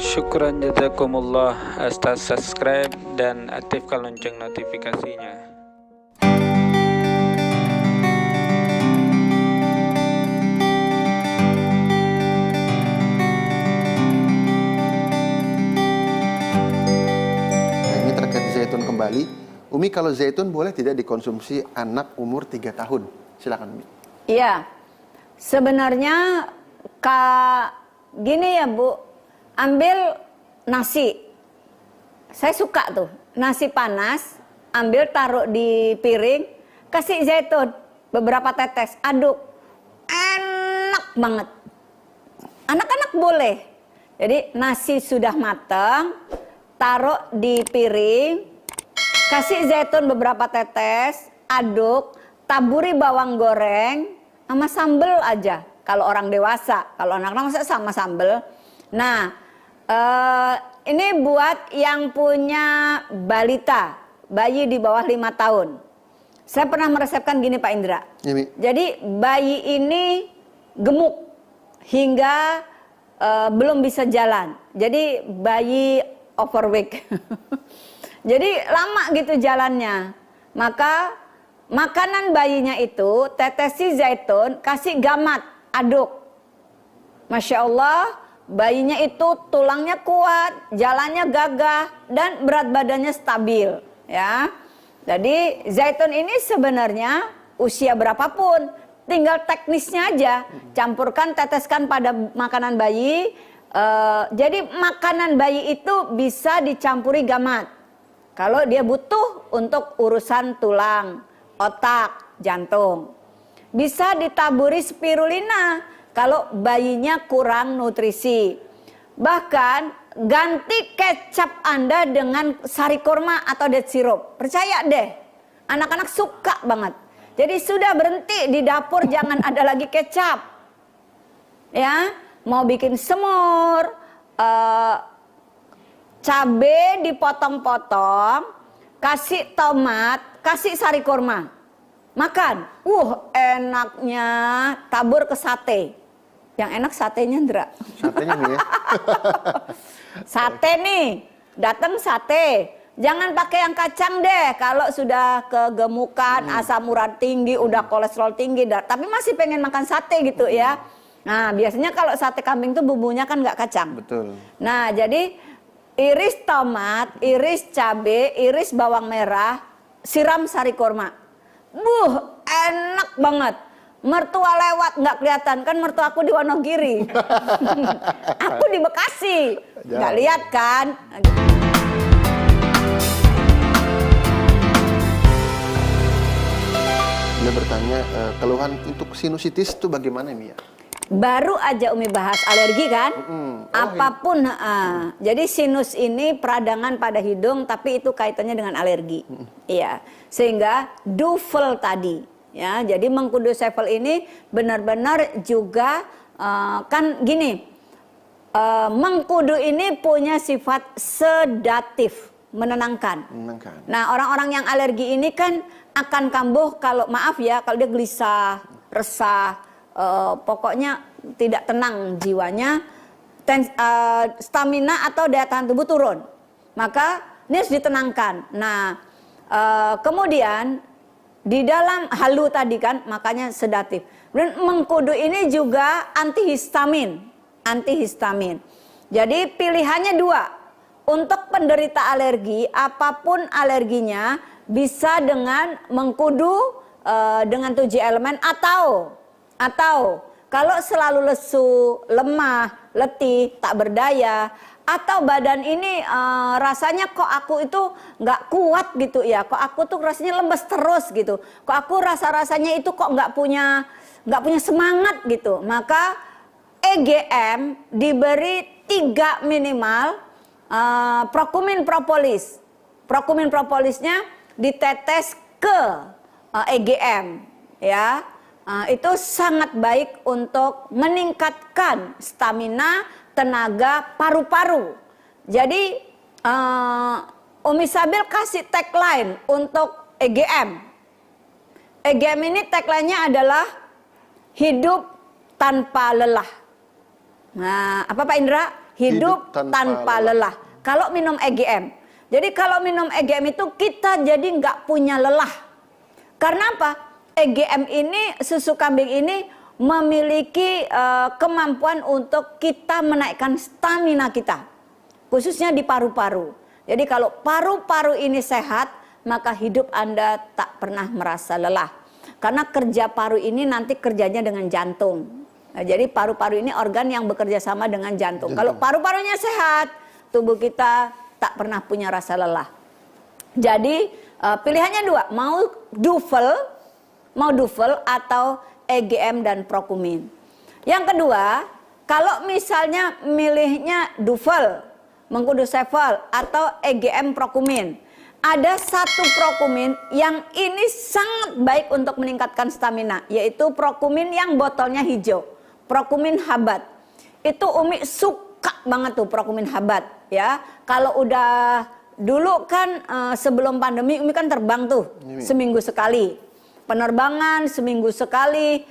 Syukran jazakumullah atas subscribe dan aktifkan lonceng notifikasinya. Nah, ini terkait zaitun kembali. Umi, kalau zaitun boleh tidak dikonsumsi anak umur 3 tahun? Silakan Umi. Iya, sebenarnya gini ya Bu, ambil nasi. Saya suka tuh, nasi panas, ambil taruh di piring, kasih zaitun, beberapa tetes, aduk. Enak banget. Anak-anak boleh. Jadi nasi sudah matang, taruh di piring, kasih zaitun beberapa tetes, aduk, taburi bawang goreng, sama sambel aja. Kalau orang dewasa, kalau anak-anak masa sama sambel. Nah, ini buat yang punya balita, bayi di bawah 5 tahun. Saya pernah meresepkan gini Pak Indra. Jadi bayi ini gemuk hingga belum bisa jalan. Jadi bayi overweight. Jadi lama gitu jalannya. Maka makanan bayinya itu tetesi zaitun, kasih gamat, aduk. Masya Allah, bayinya itu tulangnya kuat, jalannya gagah, dan berat badannya stabil. Ya, jadi zaitun ini sebenarnya usia berapapun, tinggal teknisnya aja. Campurkan, teteskan pada makanan bayi. Jadi makanan bayi itu bisa dicampuri gamat. Kalau dia butuh untuk urusan tulang, otak, jantung. Bisa ditaburi spirulina kalau bayinya kurang nutrisi. Bahkan ganti kecap Anda dengan sari kurma atau date syrup. Percaya deh, anak-anak suka banget. Jadi sudah berhenti di dapur, jangan ada lagi kecap. Ya, mau bikin semur, cabai dipotong-potong, kasih tomat, kasih sari kurma. Makan. Enaknya, tabur ke sate. Yang enak satenya, Ndra. Satenya nih ya. Sate nih, datang sate. Jangan pakai yang kacang deh. Kalau sudah kegemukan, asam urat tinggi, udah kolesterol tinggi, tapi masih pengen makan sate gitu ya. Nah, biasanya kalau sate kambing tuh bumbunya kan nggak kacang. Betul. Nah, jadi iris tomat, iris cabai, iris bawang merah, siram sari kurma. Enak banget. Mertua lewat nggak kelihatan, kan mertua aku di Wonogiri. Aku di Bekasi, nggak lihat kan. Dia bertanya, keluhan untuk sinusitis itu bagaimana Mia? Baru aja Umi bahas alergi kan. Apapun. Jadi sinus ini peradangan pada hidung, tapi itu kaitannya dengan alergi. Iya. Sehingga duvel tadi. Ya, jadi mengkudu sevel ini benar-benar juga kan gini, mengkudu ini punya sifat sedatif, menenangkan. Nah, orang-orang yang alergi ini kan akan kambuh kalau maaf ya, kalau dia gelisah, resah, pokoknya tidak tenang jiwanya, stamina atau daya tahan tubuh turun. Maka ini harus ditenangkan. Nah, kemudian di dalam halu tadi kan, makanya sedatif. Dan mengkudu ini juga antihistamin. Jadi pilihannya 2. Untuk penderita alergi, apapun alerginya, bisa dengan mengkudu dengan 7 elemen atau kalau selalu lesu, lemah, letih, tak berdaya, atau badan ini rasanya kok aku itu nggak kuat gitu ya, kok aku tuh rasanya lemes terus gitu, kok aku rasanya itu kok nggak punya semangat gitu, maka EGM diberi 3 minimal Prokumin propolis. Prokumin propolisnya ditetes ke EGM ya. Itu sangat baik untuk meningkatkan stamina, tenaga paru-paru. Jadi Umi Sabil kasih tagline untuk EGM. EGM ini tagline-nya adalah hidup tanpa lelah. Nah, apa Pak Indra? hidup tanpa lelah. Kalau minum EGM. Jadi kalau minum EGM itu kita jadi nggak punya lelah. Karena apa? EGM ini, susu kambing ini memiliki kemampuan untuk kita menaikkan stamina kita. Khususnya di paru-paru. Jadi kalau paru-paru ini sehat, maka hidup Anda tak pernah merasa lelah. Karena kerja paru ini nanti kerjanya dengan jantung. Nah, jadi paru-paru ini organ yang bekerja sama dengan jantung. Kalau paru-parunya sehat, tubuh kita tak pernah punya rasa lelah. Jadi pilihannya dua, mau duvel atau EGM dan Prokumin. Yang kedua, kalau misalnya milihnya duvel, mengkudu sevel atau EGM Prokumin, ada satu Prokumin yang ini sangat baik untuk meningkatkan stamina, yaitu Prokumin yang botolnya hijau, Prokumin Habat. Itu Umi suka banget tuh Prokumin Habat, ya. Kalau udah dulu kan sebelum pandemi Umi kan terbang tuh seminggu sekali, penerbangan seminggu sekali,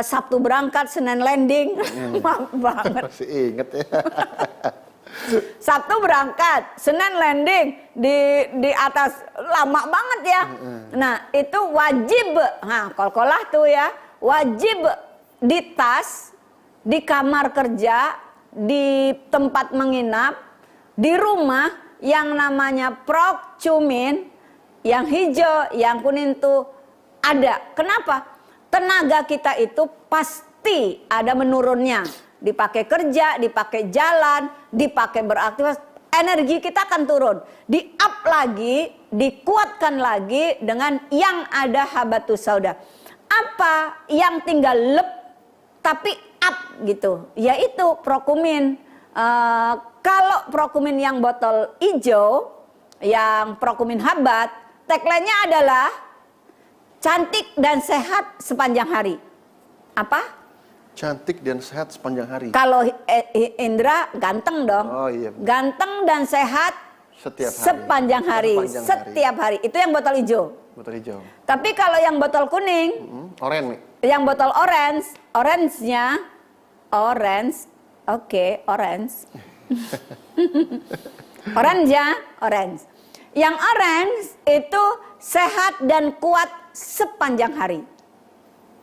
Sabtu berangkat, Senin landing, maaf banget. Masih inget ya. Sabtu berangkat, Senin landing di atas, lama banget ya. Nah itu wajib, nah kol-kolah tuh ya, wajib di tas, di kamar kerja, di tempat menginap, di rumah yang namanya Prokumin, yang hijau, yang kuning tuh ada. Kenapa? Tenaga kita itu pasti ada menurunnya. Dipakai kerja, dipakai jalan, dipakai beraktivitas, energi kita akan turun. Di-up lagi, dikuatkan lagi dengan yang ada habatus sauda. Apa yang tinggal lep tapi up gitu, yaitu Prokumin. Kalau Prokumin yang botol hijau, yang Prokumin Habat, tagline-nya adalah cantik dan sehat sepanjang hari. Apa? Cantik dan sehat sepanjang hari. Kalau Indra ganteng dong. Oh iya. Ganteng dan sehat sepanjang hari. Setiap hari. Itu yang botol hijau. Botol hijau. Tapi kalau yang botol kuning, orange. yang botol orange, orange-nya orange. Oke, orange. Orange-nya orange. Yang orange itu sehat dan kuat sepanjang hari.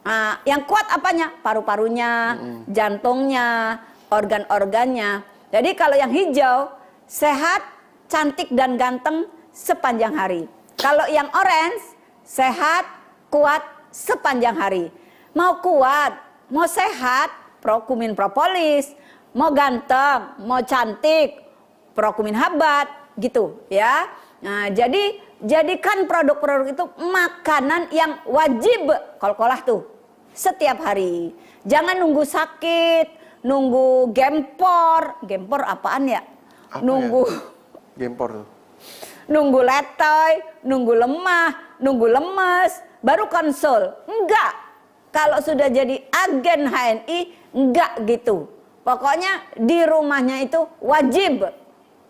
Nah, yang kuat apanya? Paru-parunya, jantungnya, organ-organnya. Jadi kalau yang hijau, sehat, cantik dan ganteng sepanjang hari. Kalau yang orange, sehat, kuat sepanjang hari. Mau kuat, mau sehat, Prokumin Propolis. Mau ganteng, mau cantik, Prokumin Habat, gitu ya. Nah, jadi jadikan produk-produk itu makanan yang wajib kol-kolah tuh setiap hari. Jangan nunggu sakit, nunggu gempor. Gempor apaan ya? Apa nunggu ya? Gempor tuh. Nunggu letoy, nunggu lemah, nunggu lemes, baru konsul. Enggak. Kalau sudah jadi agen HNI, enggak gitu. Pokoknya di rumahnya itu wajib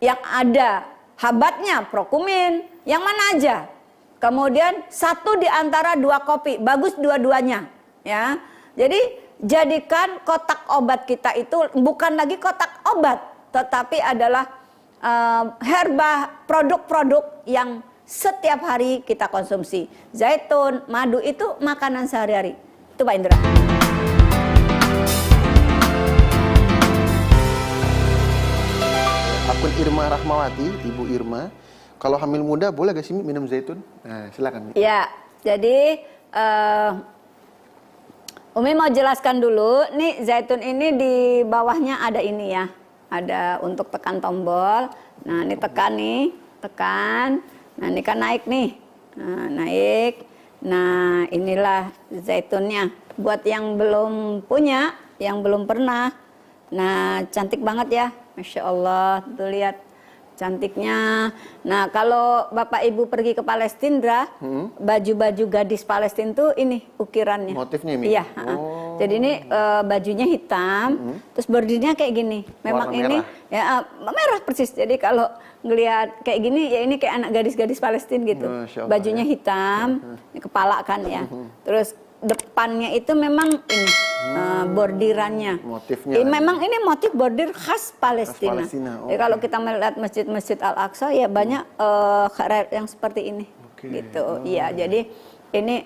yang ada habatnya Prokumin, yang mana aja. Kemudian satu di antara dua kopi, bagus dua-duanya, ya. Jadi jadikan kotak obat kita itu bukan lagi kotak obat, tetapi adalah herba, produk-produk yang setiap hari kita konsumsi. Zaitun, madu itu makanan sehari-hari. Itu Pak Indra. Akun Irma Rahmawati, Ibu Irma, kalau hamil muda boleh gak sih minum zaitun? Nah, silakan. Ya, jadi Umi mau jelaskan dulu. Nih zaitun ini di bawahnya ada ini ya, ada untuk tekan tombol. Nah ini tekan nih, tekan. Nah ini kan naik nih, nah, naik. Nah inilah zaitunnya. Buat yang belum punya, yang belum pernah. Nah cantik banget ya. Masya Allah, tuh lihat cantiknya. Nah kalau Bapak Ibu pergi ke Palestina, baju-baju gadis Palestina tuh ini ukirannya. Motifnya ini? Iya. Jadi ini bajunya hitam, terus bordilnya kayak gini. Memang warna ini merah. ya merah persis. Jadi kalau ngelihat kayak gini, ya ini kayak anak gadis-gadis Palestina gitu. Masya Allah, Bajunya hitam, kepala kan ya. Terus depannya itu memang ini bordirannya. Motifnya. Memang ini motif bordir khas Palestina. Okay. Kalau kita melihat Masjid Al-Aqsa ya banyak yang seperti ini. Gitu. Iya, jadi ini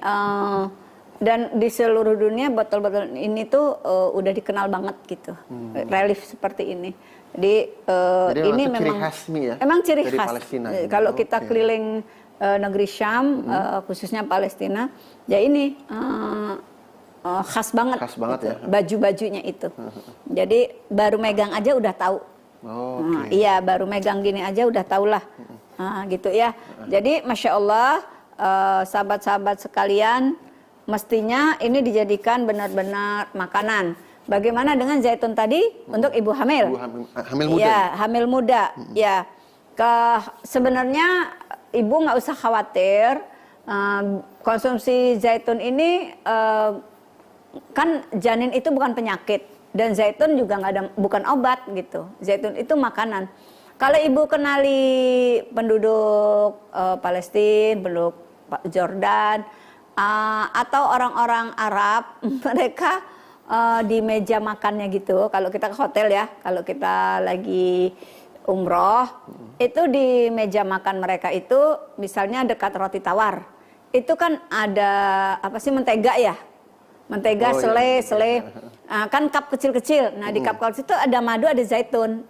dan di seluruh dunia botol-botol ini tuh udah dikenal banget gitu. Relief seperti ini. Jadi ini memang ciri khas ya. Emang ciri dari khas. Palestina. Kalau kita keliling negeri Syam, khususnya Palestina, ya ini khas banget. Khas banget gitu. ya. Baju-bajunya itu. Jadi baru megang aja udah tahu. Iya, baru megang gini aja udah tahu lah. Gitu ya. Jadi Masya Allah, sahabat-sahabat sekalian, mestinya ini dijadikan benar-benar makanan. Bagaimana dengan zaitun tadi untuk ibu hamil? Hamil muda. Ya, hamil muda. Ya, sebenarnya ibu nggak usah khawatir. Konsumsi zaitun ini kan janin itu bukan penyakit dan zaitun juga nggak ada, bukan obat gitu. Zaitun itu makanan. Kalau ibu kenali penduduk Palestina, penduduk Jordan, atau orang-orang Arab, mereka di meja makannya gitu. Kalau kita ke hotel ya, kalau kita lagi umroh, itu di meja makan mereka itu, misalnya dekat roti tawar, itu kan ada apa sih, mentega ya, mentega, selai, kan cup kecil-kecil. Nah di cup kecil itu ada madu, ada zaitun.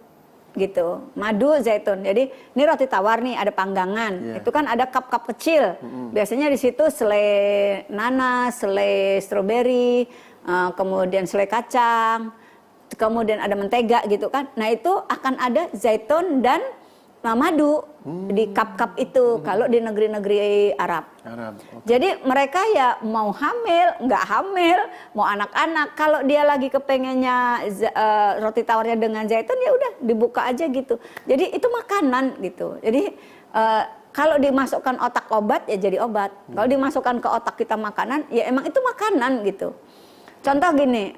Gitu, madu, zaitun. Jadi ini roti tawar nih, ada panggangan. Itu kan ada cup-cup kecil. Biasanya di situ selai nanas, selai stroberi, kemudian selai kacang, kemudian ada mentega gitu kan. Nah itu akan ada zaitun dan madu di cup-cup itu kalau di negeri-negeri Arab. Jadi mereka ya mau hamil, nggak hamil, mau anak-anak, kalau dia lagi kepengennya roti tawarnya dengan zaitun ya udah dibuka aja gitu. Jadi itu makanan gitu. Jadi kalau dimasukkan otak obat ya jadi obat. Kalau dimasukkan ke otak kita makanan ya emang itu makanan gitu. Contoh gini,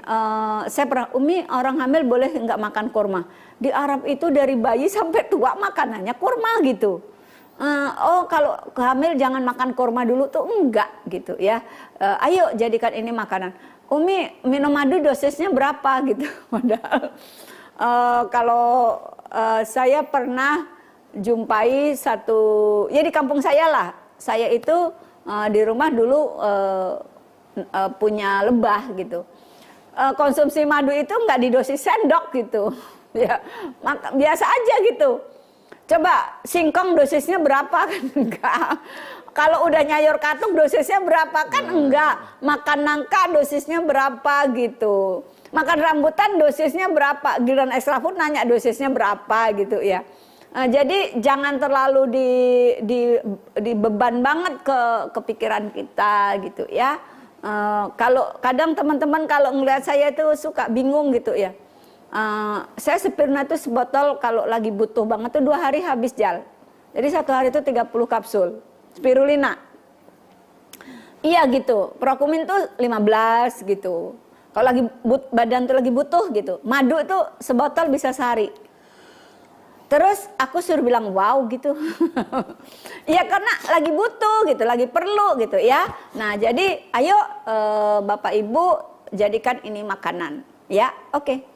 saya pernah, Umi orang hamil boleh nggak makan kurma? Di Arab itu dari bayi sampai tua makanannya kurma gitu. Oh kalau hamil jangan makan kurma dulu tuh enggak gitu ya. Ayo jadikan ini makanan. Umi minum madu dosisnya berapa gitu. Padahal kalau saya pernah jumpai satu, ya di kampung saya lah. Saya itu di rumah dulu punya lebah gitu. Konsumsi madu itu nggak didosis sendok gitu. Ya, biasa aja gitu. Coba singkong dosisnya berapa kan enggak. Kalau udah nyayor katuk dosisnya berapa kan enggak. Makan nangka dosisnya berapa gitu. Makan rambutan dosisnya berapa. Giliran extra food nanya dosisnya berapa gitu ya. Jadi jangan terlalu dibeban banget ke pikiran kita gitu ya. Kalau kadang teman-teman kalau ngelihat saya itu suka bingung gitu ya. Saya Spirna itu sebotol kalau lagi butuh banget tuh 2 hari habis Jal. Jadi 1 hari itu 30 kapsul spirulina. Iya gitu. Prokumin tuh 15 gitu. Kalau lagi badan tuh lagi butuh gitu. Madu itu sebotol bisa sehari. Terus aku suruh bilang wow gitu. Ya karena lagi butuh gitu, lagi perlu gitu ya. Nah jadi ayo Bapak Ibu jadikan ini makanan. Ya oke.